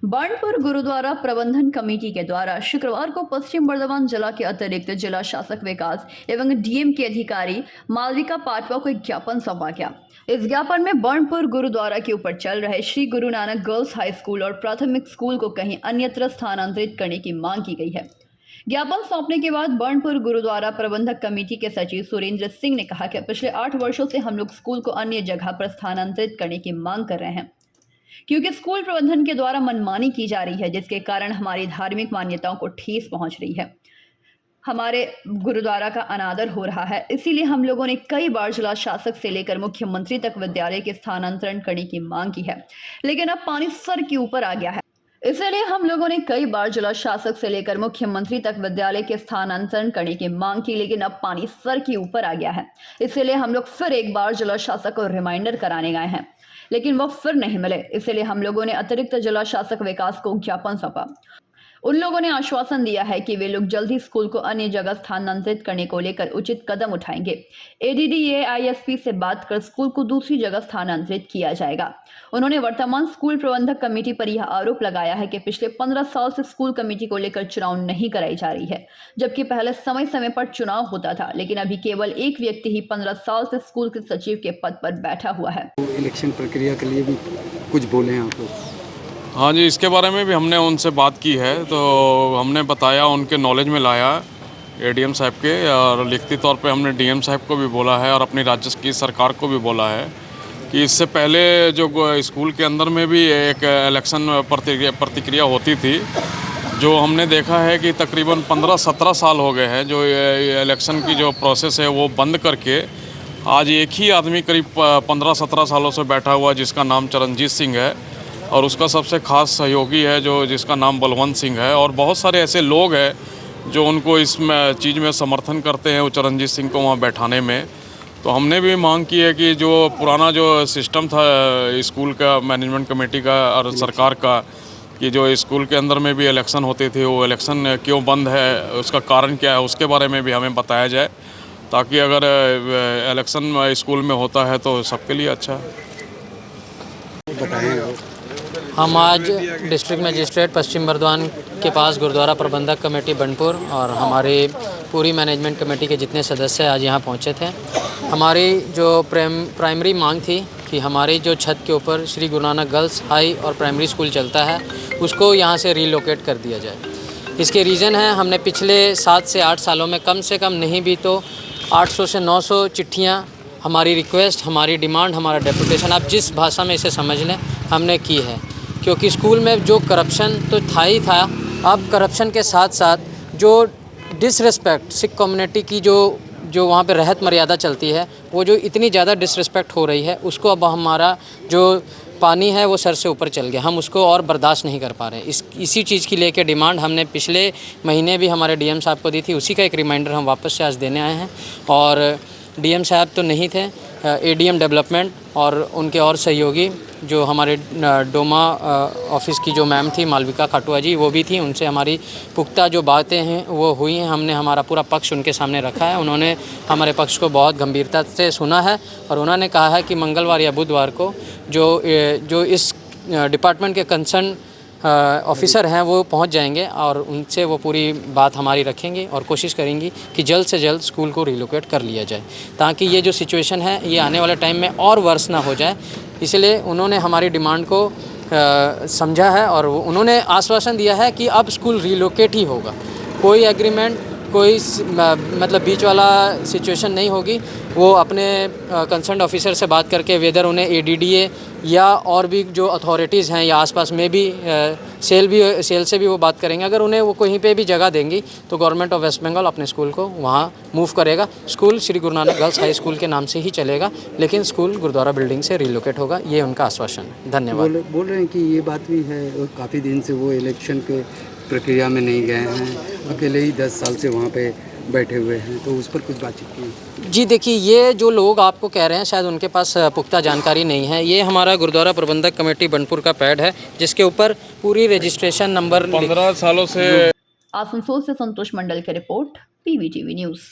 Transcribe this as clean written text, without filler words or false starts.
बाणपुर गुरुद्वारा प्रबंधन कमेटी के द्वारा शुक्रवार को पश्चिम बर्धमान जिला के अतिरिक्त जिला शासक विकास एवं डीएम के अधिकारी मालविका पाटवा को एक ज्ञापन सौंपा गया। इस ज्ञापन में बाणपुर गुरुद्वारा के ऊपर चल रहे Shri Guru Nanak girls high school और प्राथमिक स्कूल को कहीं अन्यत्र स्थानांतरित करने की मांग की गई है। ज्ञापन सौंपने के बाद बाणपुर गुरुद्वारा प्रबंधक कमेटी के सचिव सुरेंद्र सिंह ने कहा कि पिछले 8 वर्षों से हम लोग स्कूल को अन्य जगह पर स्थानांतरित करने की मांग कर रहे हैं, क्योंकि स्कूल प्रबंधन के द्वारा मनमानी की जा रही है, जिसके कारण हमारी धार्मिक मान्यताओं को ठेस पहुंच रही है। हमारे गुरुद्वारा का अनादर हो रहा है। इसीलिए हम लोगों ने कई बार जिला शासक से लेकर मुख्यमंत्री तक विद्यालय के स्थानांतरण करने की मांग की है, लेकिन अब पानी सर के ऊपर आ गया है। इसलिए हम लोगों ने कई बार जिला शासक से लेकर मुख्यमंत्री तक विद्यालय के स्थानांतरण करने की मांग की, लेकिन अब पानी सर के ऊपर आ गया है। इसलिए हम लोग फिर एक बार जिला शासक को रिमाइंडर कराने गए हैं, लेकिन वो फिर नहीं मिले। इसलिए हम लोगों ने अतिरिक्त जिला शासक विकास को ज्ञापन सौंपा। उन लोगों ने आश्वासन दिया है कि वे लोग जल्द ही स्कूल को अन्य जगह स्थानांतरित करने को लेकर उचित कदम उठाएंगे। ADDAISP से बात कर स्कूल को दूसरी जगह स्थानांतरित किया जाएगा। उन्होंने वर्तमान स्कूल प्रबंधक कमेटी पर यह आरोप लगाया है कि पिछले 15 साल से स्कूल कमेटी को लेकर चुनाव नहीं कराई जा रही है, जबकि पहले समय समय पर चुनाव होता था, लेकिन अभी केवल एक व्यक्ति ही 15 साल से स्कूल के सचिव के पद पर बैठा हुआ है। इलेक्शन प्रक्रिया के लिए भी कुछ बोले हैं आप लोग? हाँ जी, इसके बारे में भी हमने उनसे बात की है, तो हमने बताया, उनके नॉलेज में लाया ADM साहब के, और लिखती तौर पे हमने DM साहब को भी बोला है और अपनी राज्य की सरकार को भी बोला है कि इससे पहले जो स्कूल के अंदर में भी एक इलेक्शन प्रतिक्रिया होती थी, जो हमने देखा है कि तकरीबन 15-17 साल हो गए हैं जो इलेक्शन की जो प्रोसेस है वो बंद करके आज एक ही आदमी करीब 15-17 सालों से बैठा हुआ, जिसका नाम चरणजीत सिंह है, और उसका सबसे खास सहयोगी है जो जिसका नाम बलवंत सिंह है, और बहुत सारे ऐसे लोग हैं जो उनको इस चीज़ में समर्थन करते हैं, वो चरणजीत सिंह को वहाँ बैठाने में। तो हमने भी मांग की है कि जो पुराना जो सिस्टम था स्कूल का, मैनेजमेंट कमेटी का और सरकार का, कि जो स्कूल के अंदर में भी इलेक्शन होते थे, वो इलेक्शन क्यों बंद है, उसका कारण क्या है, उसके बारे में भी हमें बताया जाए, ताकि अगर इलेक्शन स्कूल में होता है तो सबके लिए अच्छा है। हम आज डिस्ट्रिक्ट मजिस्ट्रेट पश्चिम बर्धमान के पास गुरुद्वारा प्रबंधक कमेटी बाणपुर और हमारी पूरी मैनेजमेंट कमेटी के जितने सदस्य आज यहाँ पहुँचे थे। हमारी जो प्राइमरी मांग थी कि हमारी जो छत के ऊपर श्री गुरु नानक गर्ल्स हाई और प्राइमरी स्कूल चलता है, उसको यहाँ से रीलोकेट कर दिया जाए। इसके रीज़न है, हमने पिछले 7 से 8 सालों में कम से कम नहीं भी तो 800 से 900 चिट्ठियाँ, हमारी रिक्वेस्ट, हमारी डिमांड, हमारा डेपुटेशन, आप जिस भाषा में इसे समझ लें, हमने की है। क्योंकि स्कूल में जो करप्शन तो था ही था, अब करप्शन के साथ साथ जो डिसरिस्पेक्ट सिख कम्युनिटी की जो वहाँ पे रहत मर्यादा चलती है, वो जो इतनी ज़्यादा डिसरिस्पेक्ट हो रही है, उसको अब हमारा जो पानी है वो सर से ऊपर चल गया, हम उसको और बर्दाश्त नहीं कर पा रहे। इसी चीज़ की लेके डिमांड हमने पिछले महीने भी हमारे DM साहब को दी थी, उसी का एक रिमाइंडर हम वापस से आज देने आए हैं। और DM साहब तो नहीं थे, ADM डेवलपमेंट और उनके और सहयोगी जो हमारे डोमा ऑफिस की जो मैम थी मालविका खाटुआ जी, वो भी थी। उनसे हमारी पुख्ता जो बातें हैं वो हुई हैं, हमने हमारा पूरा पक्ष उनके सामने रखा है। उन्होंने हमारे पक्ष को बहुत गंभीरता से सुना है और उन्होंने कहा है कि मंगलवार या बुधवार को जो इस डिपार्टमेंट के कंसर्न ऑफिसर हैं वो पहुंच जाएंगे और उनसे वो पूरी बात हमारी रखेंगे और कोशिश करेंगी कि जल्द से जल्द स्कूल को रिलोकेट कर लिया जाए, ताकि ये जो सिचुएशन है ये आने वाले टाइम में और वर्स ना हो जाए। इसलिए उन्होंने हमारी डिमांड को समझा है और उन्होंने आश्वासन दिया है कि अब स्कूल रिलोकेट ही होगा। कोई एग्रीमेंट, कोई मतलब बीच वाला सिचुएशन नहीं होगी। वो अपने कंसर्न ऑफिसर से बात करके वेदर उन्हें ADDA या और भी जो अथॉरिटीज़ हैं या आसपास में भी सेल से भी वो बात करेंगे। अगर उन्हें वो कहीं पे भी जगह देंगी तो गवर्नमेंट ऑफ वेस्ट बंगाल अपने स्कूल को वहाँ मूव करेगा। School Shri Guru Nanak girls high school के नाम से ही चलेगा, लेकिन स्कूल गुरुद्वारा बिल्डिंग से रिलोकेट होगा, ये उनका आश्वासन है। धन्यवाद। बोल रहे हैं कि ये बात भी है, काफ़ी दिन से वो इलेक्शन के प्रक्रिया में नहीं गए हैं, अकेले ही 10 साल से वहाँ पे बैठे हुए हैं, तो उस पर कुछ बातचीत की? जी देखिए, ये जो लोग आपको कह रहे हैं शायद उनके पास पुख्ता जानकारी नहीं है। ये हमारा गुरुद्वारा प्रबंधक कमेटी बाणपुर का पैड है, जिसके ऊपर पूरी रजिस्ट्रेशन नंबर 15 सालों से। आसनसोल से संतोष मंडल की रिपोर्ट, PVTV न्यूज़।